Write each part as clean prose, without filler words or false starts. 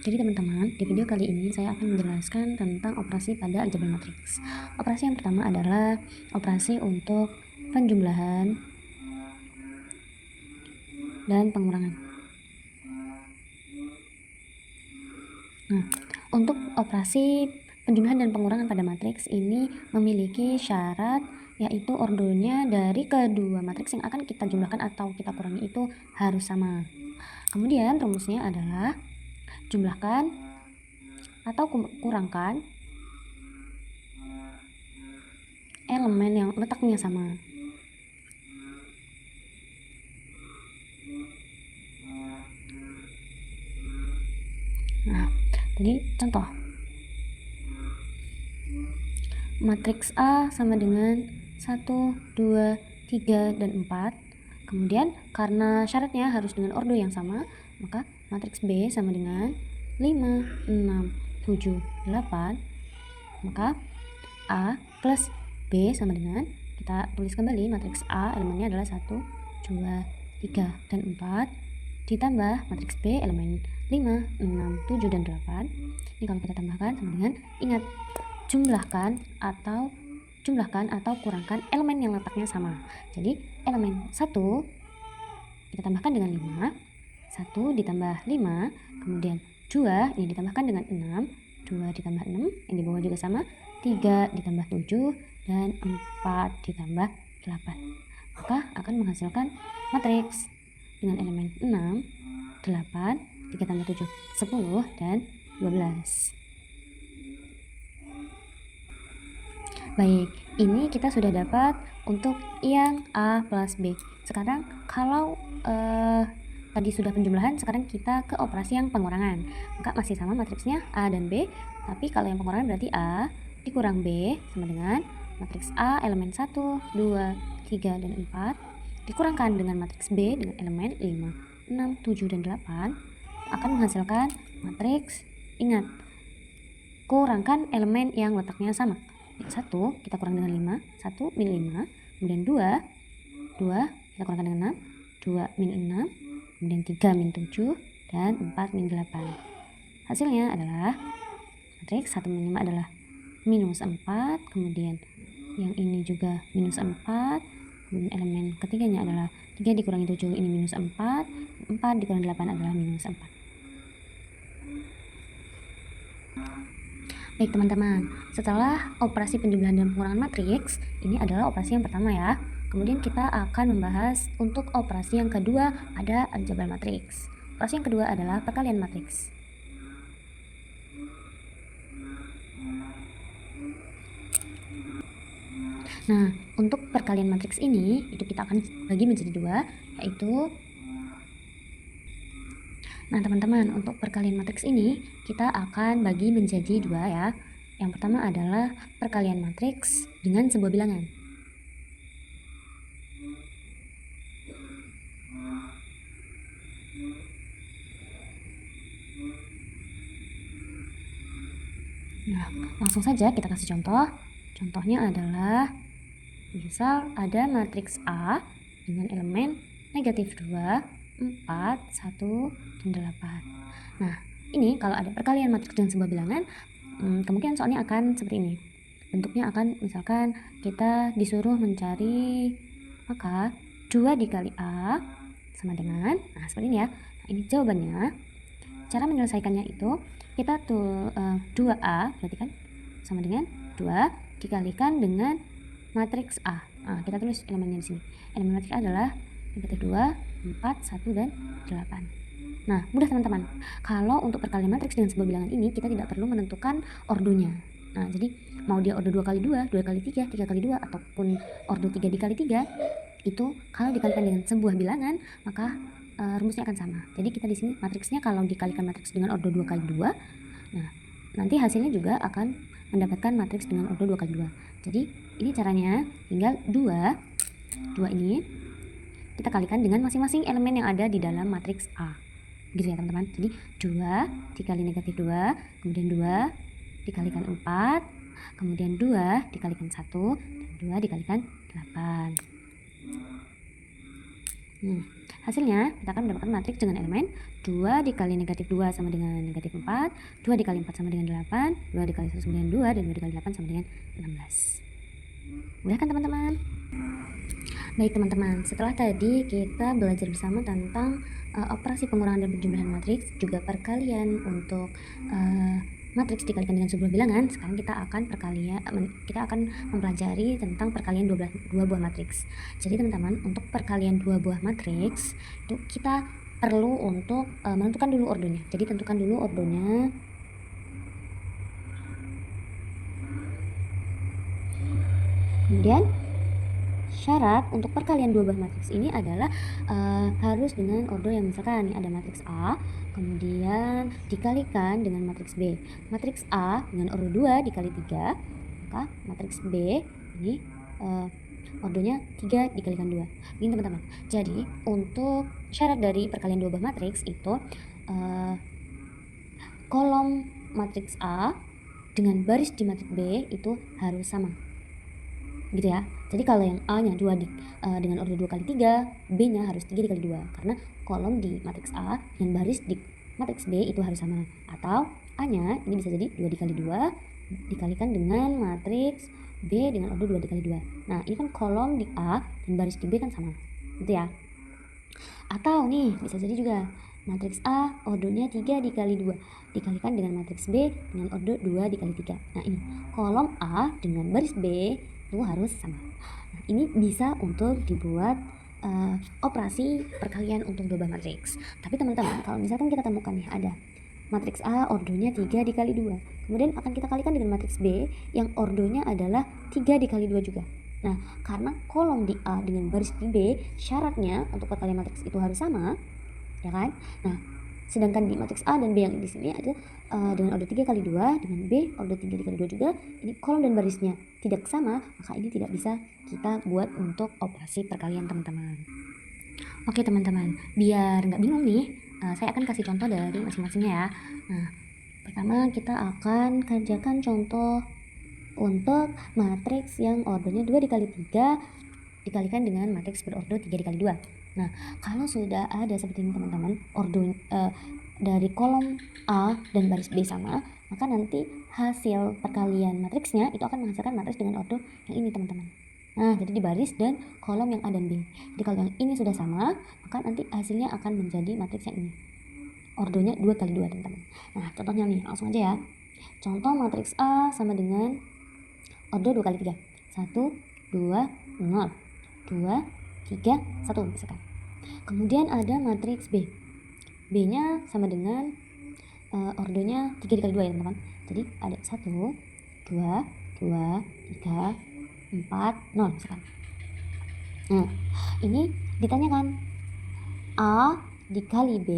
Jadi teman-teman, di video kali ini saya akan menjelaskan tentang operasi pada aljabar matriks. Operasi yang pertama adalah operasi untuk penjumlahan dan pengurangan. Nah, untuk operasi penjumlahan dan pengurangan pada matriks ini memiliki syarat, yaitu ordonya dari kedua matriks yang akan kita jumlahkan atau kita kurangi itu harus sama. Kemudian rumusnya adalah jumlahkan atau kurangkan elemen yang letaknya sama. Nah, jadi contoh. Matriks A sama dengan 1, 2, 3, dan 4. Kemudian karena syaratnya harus dengan ordo yang sama, maka matriks B sama dengan 5, 6, 7, 8. Maka A plus B sama dengan, kita tulis kembali, matriks A elemennya adalah 1, 2, 3, dan 4 ditambah matriks B elemen 5, 6, 7, dan 8. Ini kalau kita tambahkan sama dengan, ingat, jumlahkan atau kurangkan elemen yang letaknya sama. Jadi elemen 1 kita tambahkan dengan 5, 1 ditambah 5, kemudian 2 ini ditambahkan dengan 6, 2 ditambah 6 yang di bawah juga sama, 3 ditambah 7, dan 4 ditambah 8. Maka akan menghasilkan matriks dengan elemen 6, 8, 3 tambah 7, 10, dan 12. Baik, ini kita sudah dapat untuk yang A plus B. Sekarang kalau tadi sudah penjumlahan, sekarang kita ke operasi yang pengurangan. Maka masih sama matriksnya A dan B, tapi kalau yang pengurangan berarti A dikurang B sama dengan matriks A elemen 1, 2, 3, dan 4 dikurangkan dengan matriks B dengan elemen 5, 6, 7, dan 8 akan menghasilkan matriks, ingat, kurangkan elemen yang letaknya sama. 1 kita kurang dengan 5, 1 min 5, kemudian 2 kita kurangkan dengan 6, 2 min 6, kemudian 3 min 7, dan 4 min 8. Hasilnya adalah matriks 1 min 5 adalah minus 4, kemudian yang ini juga minus 4, kemudian elemen ketiganya adalah 3 dikurangi 7, ini minus 4, 4 dikurangi 8 adalah minus 4. Baik teman-teman, setelah operasi penjumlahan dan pengurangan matriks, ini adalah operasi yang pertama ya. Kemudian kita akan membahas untuk operasi yang kedua, ada aljabar matriks. Operasi yang kedua adalah perkalian matriks. Nah, untuk perkalian matriks ini, itu kita akan bagi menjadi dua, yaitu teman-teman, untuk perkalian matriks ini kita akan bagi menjadi dua ya. Yang pertama adalah perkalian matriks dengan sebuah bilangan. Nah, langsung saja kita kasih contoh. Contohnya adalah misal ada matriks A dengan elemen negatif 2, 4, 1, dan 8. Nah, ini kalau ada perkalian matriks dengan sebuah bilangan, kemungkinan soalnya akan seperti ini. Bentuknya akan, misalkan kita disuruh mencari, maka 2 dikali A sama dengan, seperti ini ya. Nah, ini jawabannya. Cara menyelesaikannya itu, kita 2A berarti kan sama dengan 2 dikalikan dengan matriks A. Kita tulis elemennya di sini. Elemen matriks A adalah negatif 2, 4, 1, dan 8. Nah, mudah teman-teman. Kalau untuk perkalian matriks dengan sebuah bilangan ini, kita tidak perlu menentukan ordonya. Nah, jadi mau dia ordo 2 kali 2, 2 kali 3, 3 kali 2, ataupun ordo 3 dikali 3, itu kalau dikalikan dengan sebuah bilangan, maka rumusnya akan sama. Jadi kita di sini matriksnya kalau dikalikan matriks dengan ordo 2 kali 2, nah nanti hasilnya juga akan mendapatkan matriks dengan ordo 2 kali 2. Jadi ini caranya, tinggal 2 ini kita kalikan dengan masing-masing elemen yang ada di dalam matriks A. Gitu ya teman-teman. Jadi 2 dikali negatif 2, kemudian 2 dikalikan 4, kemudian 2 dikalikan 1, dan 2 dikalikan 8. Hasilnya kita akan mendapatkan matriks dengan elemen 2 dikali negatif 2 sama dengan negatif 4, 2 dikali 4 sama dengan 8, 2 dikali 1 sama dengan 2, dan 2 dikali 8 sama dengan 16. Mudah kan teman-teman? Baik teman-teman, setelah tadi kita belajar bersama tentang operasi pengurangan dan penjumlahan matriks, juga perkalian untuk matriks dikalikan dengan sebuah bilangan. Sekarang kita akan mempelajari tentang perkalian dua buah matriks. Jadi teman-teman, untuk perkalian dua buah matriks itu kita perlu untuk menentukan dulu ordonya. Jadi tentukan dulu ordonya. Kemudian syarat untuk perkalian dua buah matriks ini adalah harus dengan ordo yang misalkan ada matriks A, kemudian dikalikan dengan matriks B. Matriks A dengan ordo 2 dikali 3, maka matriks B ini ordonya 3 dikalikan 2. Ini teman-teman. Jadi untuk syarat dari perkalian dua buah matriks itu kolom matriks A dengan baris di matriks B itu harus sama. Gitu ya. Jadi kalau yang A-nya 2 dengan ordo 2 kali 3, B-nya harus 3 dikali 2 karena kolom di matriks A dan baris di matriks B itu harus sama. Atau A-nya ini bisa jadi 2 dikali 2 dikalikan dengan matriks B dengan ordo 2 dikali 2. Nah, ini kan kolom di A dan baris di B kan sama. Gitu ya. Atau nih bisa jadi juga matriks A ordonya 3 dikali 2 dikalikan dengan matriks B dengan ordo 2 dikali 3. Nah, ini kolom A dengan baris B itu harus sama. Nah, ini bisa untuk dibuat operasi perkalian untuk dua buah matriks. Tapi teman-teman, kalau misalkan kita temukan nih ada matriks A ordonya 3 dikali 2, kemudian akan kita kalikan dengan matriks B yang ordonya adalah 3 dikali 2 juga. Nah, karena kolom di A dengan baris di B syaratnya untuk perkalian matriks itu harus sama, ya kan? Nah, sedangkan di matriks A dan B yang di sini ada dengan ordo 3 kali 2 dengan B ordo 3 dikali 2 juga, ini kolom dan barisnya tidak sama, maka ini tidak bisa kita buat untuk operasi perkalian teman-teman. Oke teman-teman, biar nggak bingung nih, saya akan kasih contoh dari masing-masingnya ya. Nah, pertama kita akan kerjakan contoh untuk matriks yang ordonya 2 dikali 3 dikalikan dengan matriks berordo 3 dikali 2. Nah, kalau sudah ada seperti ini teman-teman, ordo dari kolom A dan baris B sama, maka nanti hasil perkalian matriksnya itu akan menghasilkan matriks dengan ordo yang ini teman-teman. Nah, jadi di baris dan kolom yang A dan B. Jadi kalau yang ini sudah sama, maka nanti hasilnya akan menjadi matriks yang ini. Ordonya 2 kali 2 teman-teman. Nah, contohnya nih, langsung aja ya. Contoh matriks A sama dengan ordo 2 kali 3. 1, 2, 0. 2, 3, 1 misalkan. Kemudian ada matriks B. B-nya sama dengan ordonya 3 dikali 2 ya teman-teman. Jadi ada 1, 2, 2, 3, 4, 0 misalkan. Nah, ini ditanyakan A dikali B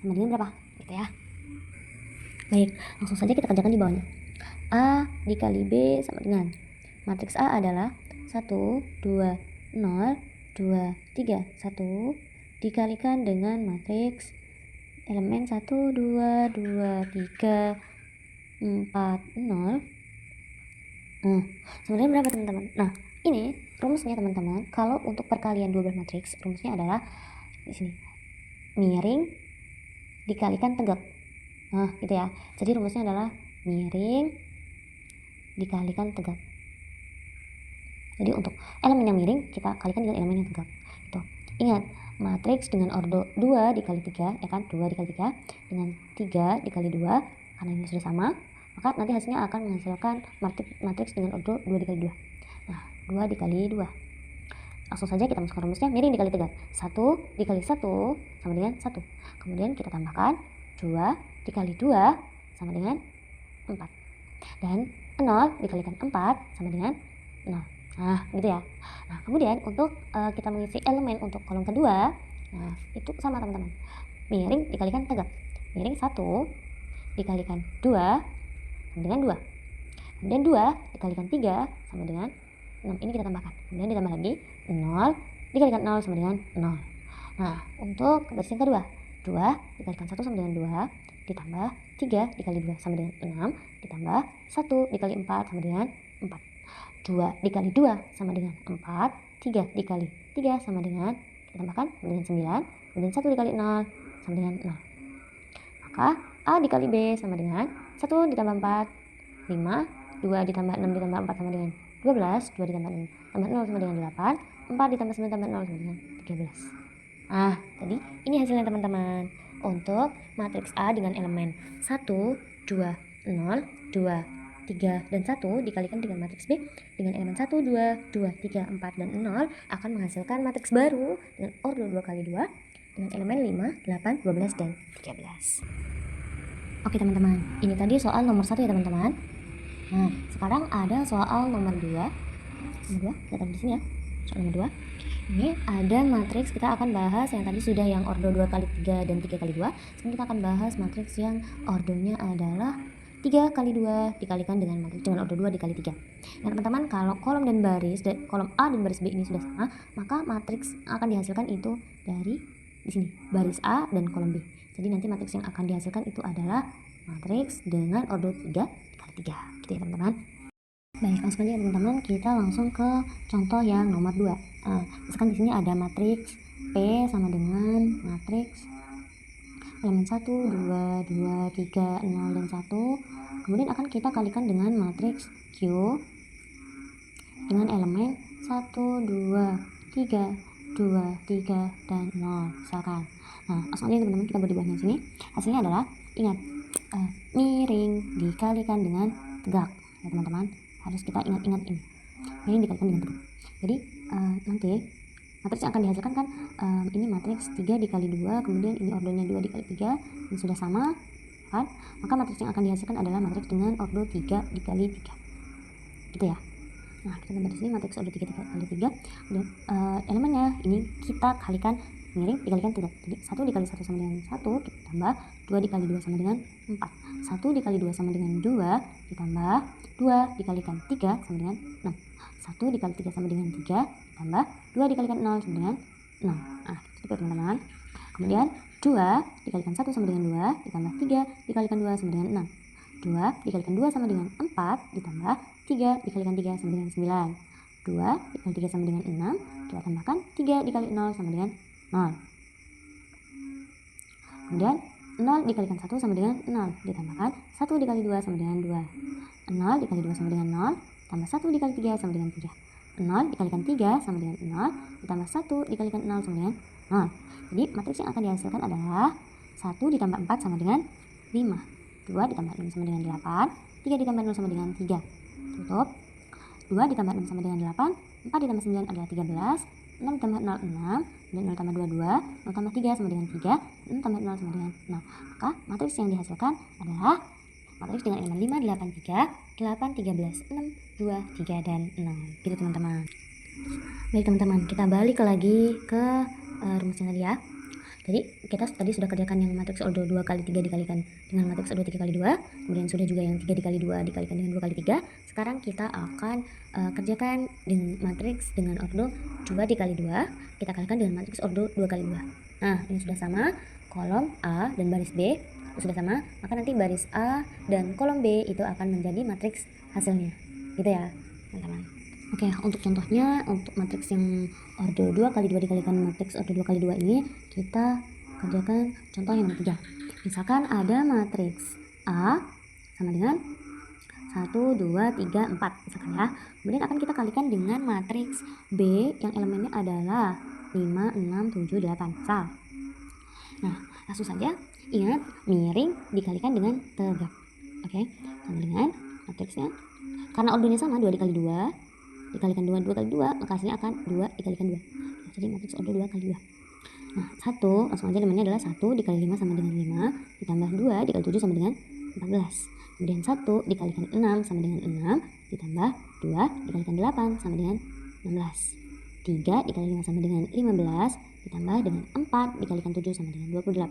sama dengan berapa? Gitu ya. Baik, langsung saja kita kerjakan di bawahnya. A dikali B sama dengan matriks A adalah 1, 2, 0, 2, 3, 1 dikalikan dengan matriks elemen 1, 2, 2, 3, 4, 0. Nah, sebenarnya berapa teman-teman? Nah, ini rumusnya teman-teman. Kalau untuk perkalian dua buah matriks, rumusnya adalah di sini. Miring dikalikan tegak. Nah, gitu ya. Jadi rumusnya adalah miring dikalikan tegak. Jadi untuk elemen yang miring kita kalikan dengan elemen yang tegak. Itu. Ingat, matriks dengan ordo 2 dikali 3, ya kan? 2 dikali 3 dengan 3 dikali 2, karena ini sudah sama, maka nanti hasilnya akan menghasilkan matriks dengan ordo 2 dikali 2. Nah, 2 dikali 2. Langsung saja kita masukkan rumusnya, miring dikali tegak. 1 dikali 1 sama dengan 1. Kemudian kita tambahkan 2 dikali 2 sama dengan 4. Dan 0 dikalikan 4 sama dengan 0. Nah, gitu ya. Nah, kemudian untuk kita mengisi elemen untuk kolom kedua, nah, itu sama teman-teman. Miring dikalikan tegak. Miring 1 dikalikan 2 sama dengan 2. Kemudian 2 dikalikan 3 sama dengan 6. Ini kita tambahkan. Kemudian ditambah lagi 0 dikalikan 0 sama dengan 0. Nah, untuk baris yang kedua, 2 dikalikan 1 sama dengan 2, ditambah 3 dikali 2 sama dengan 6, ditambah 1 dikali 4 sama dengan 4. 2 dikali 2 sama dengan 4, 3 dikali 3 sama dengan, kita tambahkan dengan 9, kemudian 1 dikali 0 sama dengan 0. Maka A dikali B sama dengan 1 ditambah 4, 5, 2 ditambah 6 ditambah 4 sama dengan 12, 2 ditambah 6 tambah 0 sama dengan 8, 4 ditambah 9 tambah 0 sama dengan 13. Tadi ini hasilnya teman-teman. Untuk matriks A dengan elemen 1, 2, 0, 2, 3, dan 1 dikalikan dengan matriks B dengan elemen 1, 2, 2, 3, 4, dan 0 akan menghasilkan matriks baru dengan ordo 2 kali 2 dengan elemen 5, 8, 12, dan 13. Oke teman-teman, ini tadi soal nomor 1 ya teman-teman. Nah, sekarang ada soal nomor 2. Nomor 2, lihat di sini ya. Soal nomor 2. Ini ada matriks, kita akan bahas yang tadi sudah yang ordo 2 kali 3 dan 3 kali 2. Sekarang kita akan bahas matriks yang ordonya adalah 3 kali 2 dikalikan dengan matriks dengan ordo 2 dikali 3. Nah teman-teman, kalau kolom dan baris, kolom A dan baris B ini sudah sama, maka matriks akan dihasilkan itu dari di sini, baris A dan kolom B. Jadi nanti matriks yang akan dihasilkan itu adalah matriks dengan ordo 3 dikali 3. Gitu ya teman-teman. Baik, langsung aja teman-teman, kita langsung ke contoh yang nomor 2. Misalkan di sini ada matriks P sama dengan matriks elemen 1, 2, 2, 3, 0, dan 1. Kemudian akan kita kalikan dengan matriks Q dengan elemen 1, 2, 3, 2, 3, dan 0 misalkan. Nah, langsung aja teman-teman, kita buat di bawahnya sini. Hasilnya adalah, ingat, miring dikalikan dengan tegak ya teman-teman. Harus kita ingat-ingat ini, miring dikalikan dengan tegak. Jadi nanti matriks yang akan dihasilkan kan ini matriks 3 dikali 2, kemudian ini ordonya 2 dikali 3, ini sudah sama kan, maka matriks yang akan dihasilkan adalah matriks dengan ordo 3 dikali 3 gitu ya. Nah, kita gambar di sini matriks ordo 3 dikali 3, kemudian elemennya ini kita kalikan miring dikalikan tegak. Jadi 1 dikali 1 sama dengan 1, kita tambah 2 dikali 2 sama dengan 4, 1 dikali 2 sama dengan 2, ditambah 2 dikalikan 3 sama dengan 6, 1 dikali 3 sama dengan 3, tambah 2 dikalikan 0 sama dengan 0. Itu teman-teman. Kemudian 2 dikalikan 1 sama dengan 2, ditambah 3 dikalikan 2 sama dengan 6, 2 dikalikan 2 sama dengan 4, ditambah 3 dikalikan 3 sama dengan 9, 2 dikali 3 sama dengan 6, kita tambahkan 3 dikali 0 sama dengan 0. Kemudian 0 dikalikan 1 sama dengan 0, ditambahkan 1 dikali 2 sama dengan 2, 0 dikali 2 sama dengan 0, tambah 1 dikali 3 sama dengan 3, 0 dikalikan 3 sama dengan 0, ditambah 1 dikalikan 0 sama dengan 0. Jadi matriks yang akan dihasilkan adalah 1 ditambah 4 sama dengan 5, 2 ditambah 5 sama dengan 8, 3 ditambah 0 sama dengan 3, tutup, 2 ditambah 6 sama dengan 8, 4 ditambah 9 adalah 13, 6 ditambah 0, 6, dan 0 tambah 2, 2, 0 tambah 3 sama dengan 3, 6 tambah 0 sama dengan 0. Maka matriks yang dihasilkan adalah matriks dengan elemen 5, 8, 3, 8, 13, 6, 2, 3, dan 0. Gitu teman-teman. Baik teman-teman, kita balik lagi ke rumusnya tadi ya. Jadi kita tadi sudah kerjakan yang matriks ordo 2 kali 3 dikalikan dengan matriks ordo 3 kali 2. Kemudian sudah juga yang 3 dikali 2 dikalikan dengan 2 kali 3. Sekarang kita akan kerjakan dengan matriks dengan ordo 2 dikali 2. Kita kalikan dengan matriks ordo 2 kali 2. Nah, ini sudah sama. Kolom A dan baris B itu sudah sama. Maka nanti baris A dan kolom B itu akan menjadi matriks hasilnya. Gitu ya, teman-teman. Oke, untuk contohnya, untuk matriks yang ordo 2 kali 2 dikalikan matriks ordo 2 kali 2 ini, kita kerjakan contoh yang nomor 3. Misalkan ada matriks A sama dengan 1, 2, 3, 4 misalkan ya. Kemudian akan kita kalikan dengan matriks B yang elemennya adalah 5, 6, 7, 8 misal. Nah, langsung saja ingat miring dikalikan dengan tegak. Oke, sama dengan matriksnya. Karena ordonya sama, 2 dikali 2 dikalikan 2, 2 kali 2, maka hasilnya akan 2 dikalikan 2. Jadi matriks ordo 2 kali 2. Nah, 1, langsung aja elemennya adalah 1 dikali 5 sama dengan 5, ditambah 2 dikali 7 sama dengan 14. Kemudian 1 dikalikan 6 sama dengan 6, ditambah 2 dikalikan 8 sama dengan 16. 3 dikali 5 sama dengan 15, ditambah dengan 4 dikalikan 7 sama dengan 28.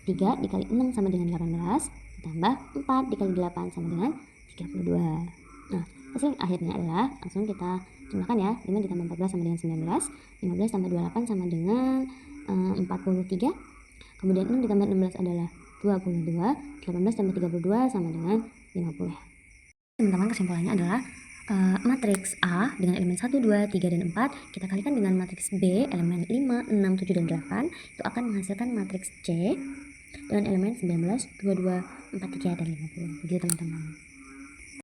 3 dikali 6 sama dengan 18, ditambah 4 dikali 8 sama dengan 32. Nah, hasil akhirnya adalah, langsung kita jumlahkan ya, 5 ditambah 14 sama dengan 19, 15 tambah 28 sama dengan 43, kemudian 6 ditambah 16 adalah 22, 18 tambah 32 sama dengan 50. Teman-teman, kesimpulannya adalah Matriks A dengan elemen 1, 2, 3, dan 4 kita kalikan dengan matriks B elemen 5, 6, 7, dan 8 itu akan menghasilkan matriks C dengan elemen 19, 22, 4, 3, dan 50. Begitu teman-teman.